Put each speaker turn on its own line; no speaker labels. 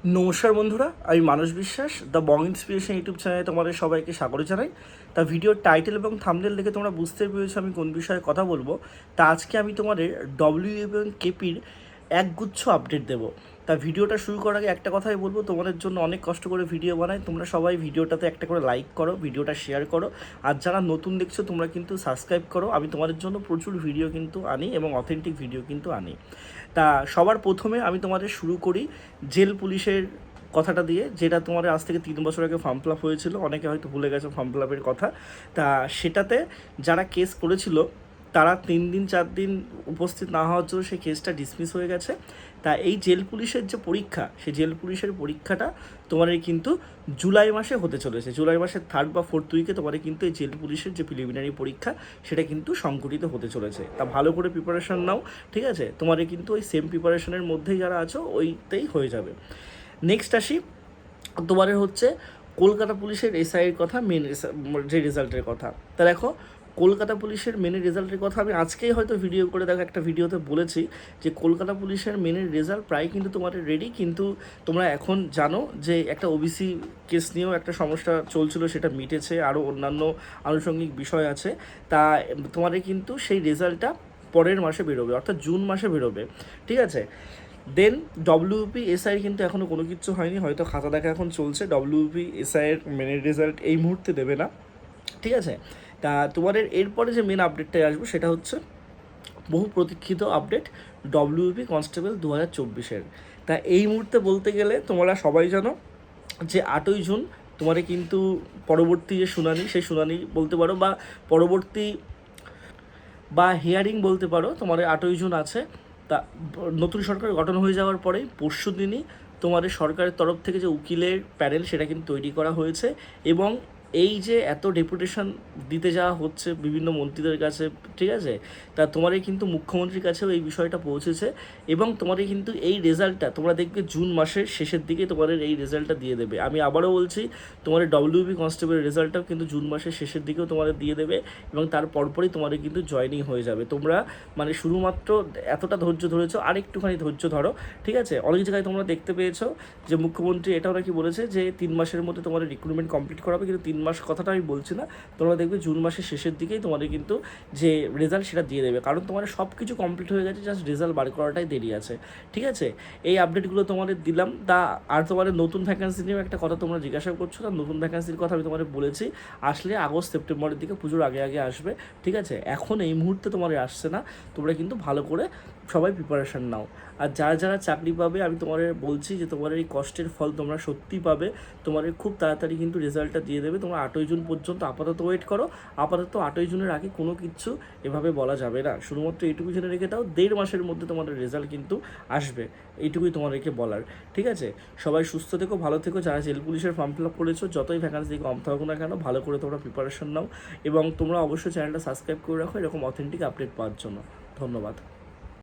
নমস্কার বন্ধুরা, আমি মানস বিশ্বাস দ্য বং ইন্সপিরেশন ইউটিউব চ্যানেলে তোমাদের সবাইকে স্বাগত জানাই। তা ভিডিওর টাইটেল এবং থাম্বনেল দেখে তোমরা বুঝতে পেরেছো আমি কোন বিষয়ে কথা বলবো। তা আজকে আমি তোমাদের ডব্লিউ এবং কেপির একগুচ্ছ আপডেট দেবো। তা ভিডিওটা শুরু করার আগে একটা কথাই বলবো, তোমাদের জন্য অনেক কষ্ট করে ভিডিও বানাই, তোমরা সবাই ভিডিওটাতে একটা করে লাইক করো, ভিডিওটা শেয়ার করো, আর যারা নতুন দেখছো তোমরা কিন্তু সাবস্ক্রাইব করো। আমি তোমাদের জন্য প্রচুর ভিডিও কিন্তু আনি এবং অথেন্টিক ভিডিও কিন্তু আনি। তা সবার প্রথমে আমি তোমাদের শুরু করি জেল পুলিশের কথাটা দিয়ে, যেটা তোমাদের আজ থেকে 3 বছর আগে ফর্ম ফিল আপ হয়েছিল। অনেকে হয়তো ভুলে গেছে ফর্ম ফিল আপের কথা। তা সেটাতে যারা কেস করেছিল তারা 3 দিন 4 দিন উপস্থিত না হওয়ার জন্য সেই কেসটা ডিসমিস হয়ে গেছে। তা এই জেল পুলিশের যে পরীক্ষা, সেই জেল পুলিশের পরীক্ষাটা তোমাদের কিন্তু জুলাই মাসে হতে চলেছে। জুলাই মাসের 3rd বা 4th উইকে তোমাদের কিন্তু এই জেল পুলিশের যে প্রিলিমিনারি পরীক্ষা সেটা কিন্তু সংগঠিত হতে চলেছে। তা ভালো করে প্রিপারেশন নাও, ঠিক আছে? তোমাদের কিন্তু ওই সেম প্রিপারেশনের মধ্যেই যারা আছো ওইটাই হয়ে যাবে। নেক্সট আসি তোমাদের হচ্ছে কলকাতা পুলিশের এসআইয়ের কথা, মেন যে রেজাল্টের কথা। তা দেখো, কলকাতা পুলিশের মেনের রেজাল্টের কথা আমি আজকেই হয়তো ভিডিও করে দেখো একটা ভিডিওতে বলেছি যে কলকাতা পুলিশের মেনের রেজাল্ট প্রায় কিন্তু তোমাদের রেডি। কিন্তু তোমরা এখন জানো যে একটা ওবিসি কেস নিয়েও একটা সমস্যা চলছিল, সেটা মিটেছে, আরও অন্যান্য আনুষঙ্গিক বিষয় আছে। তা তোমাদের কিন্তু সেই রেজাল্টটা পরের মাসে বেরোবে, অর্থাৎ জুন মাসে বেরোবে, ঠিক আছে? দেন ডব্লিউপি এসআইয়ের কিন্তু এখনও কোনো কিছু হয়নি, হয়তো খাতা দেখা এখন চলছে। ডব্লিউপি এসআইয়ের মেনের রেজাল্ট এই মুহূর্তে দেবে না, ঠিক আছে? তা তোমাদের এরপরে যে মেন আপডেটটাই আসবো সেটা হচ্ছে বহু প্রতীক্ষিত আপডেট ডব্লিউপি কনস্টেবল 2024-এর। তা এই মুহূর্তে বলতে গেলে তোমরা সবাই জানো যে 8ই জুন তোমাদের কিন্তু পরবর্তী যে শুনানি, সেই শুনানি বলতে পারো বা পরবর্তী বা হিয়ারিং বলতে পারো, তোমাদের 8ই জুন আছে। তা নতুন সরকার গঠন হয়ে যাওয়ার পরেই পরশু দিনই তোমাদের সরকারের তরফ থেকে যে উকিলের প্যানেল সেটা কিন্তু তৈরি করা হয়েছে। এবং এই যে এত ডেপুটেশন দিতে যাওয়া হচ্ছে বিভিন্ন মন্ত্রীদের কাছে, ঠিক আছে, তা তোমাদের কিন্তু মুখ্যমন্ত্রীর কাছেও এই বিষয়টা পৌঁছেছে। এবং তোমাদের কিন্তু এই রেজাল্টটা তোমরা দেখবে জুন মাসের শেষের দিকে তোমাদের এই রেজাল্টটা দিয়ে দেবে। আমি আবারও বলছি, তোমাদের ডব্লিউবি কনস্টেবলের রেজাল্টটাও কিন্তু জুন মাসের শেষের দিকেও তোমাদের দিয়ে দেবে এবং তার পরপরই তোমাদের কিন্তু জয়েনিং হয়ে যাবে। তোমরা মানে শুধুমাত্র এতটা ধৈর্য ধরেছো, আর একটুখানি ধৈর্য ধরো, ঠিক আছে? অনেক জায়গায় তোমরা দেখতে পেয়েছো যে মুখ্যমন্ত্রী এটাও নাকি বলেছে যে 3 মাসের মধ্যে তোমাদের রিক্রুটমেন্ট কমপ্লিট করাবে, কিন্তু 3 মাস কথাটা আমি বলছি না। তোমরা দেখবে জুন মাসের শেষের দিকেই তোমাদের কিন্তু যে রেজাল্ট সেটা দিয়ে দেবে, কারণ তোমাদের সব কিছু কমপ্লিট হয়ে গেছে, জাস্ট রেজাল্ট বার করাটাই দেরি আছে, ঠিক আছে? এই আপডেটগুলো তোমাদের দিলাম। তা আর তোমাদের নতুন ভ্যাকেন্সি নিয়েও একটা কথা তোমরা জিজ্ঞাসা করছো, তার নতুন ভ্যাকেন্সির কথা আমি তোমাদের বলেছি, আসলে আগস্ট সেপ্টেম্বরের দিকে, পুজোর আগে আগে আসবে, ঠিক আছে? এখন এই মুহূর্তে তোমাদের আসছে না। তোমরা কিন্তু ভালো করে সবাই প্রিপারেশান নাও। আর যারা যারা চাকরি পাবে আমি তোমাদের বলছি যে তোমাদের এই কষ্টের ফল তোমরা সত্যিই পাবে। তোমাদের খুব তাড়াতাড়ি কিন্তু রেজাল্টটা দিয়ে দেবে। তোমরা 8ই জুন পর্যন্ত আপাতত ওয়েট করো। আপাতত 8ই জুনের আগে কোনো কিছু এভাবে বলা যাবে না। শুধুমাত্র এইটুকু জেনে রেখে দাও, 1.5 মাসের মধ্যে তোমাদের রেজাল্ট কিন্তু আসবে, এইটুকুই তোমাদেরকে বলার, ঠিক আছে? সবাই সুস্থ থেকো, ভালো থেকো। যারা জেল পুলিশের ফর্ম ফিল আপ করেছো, যতই ভ্যাকান্সি কম থাকুক না কেন, ভালো করে তোমরা প্রিপারেশন নাও এবং তোমরা অবশ্যই চ্যানেলটা সাবস্ক্রাইব করে রাখো এরকম অথেন্টিক আপডেট পাওয়ার জন্য। ধন্যবাদ।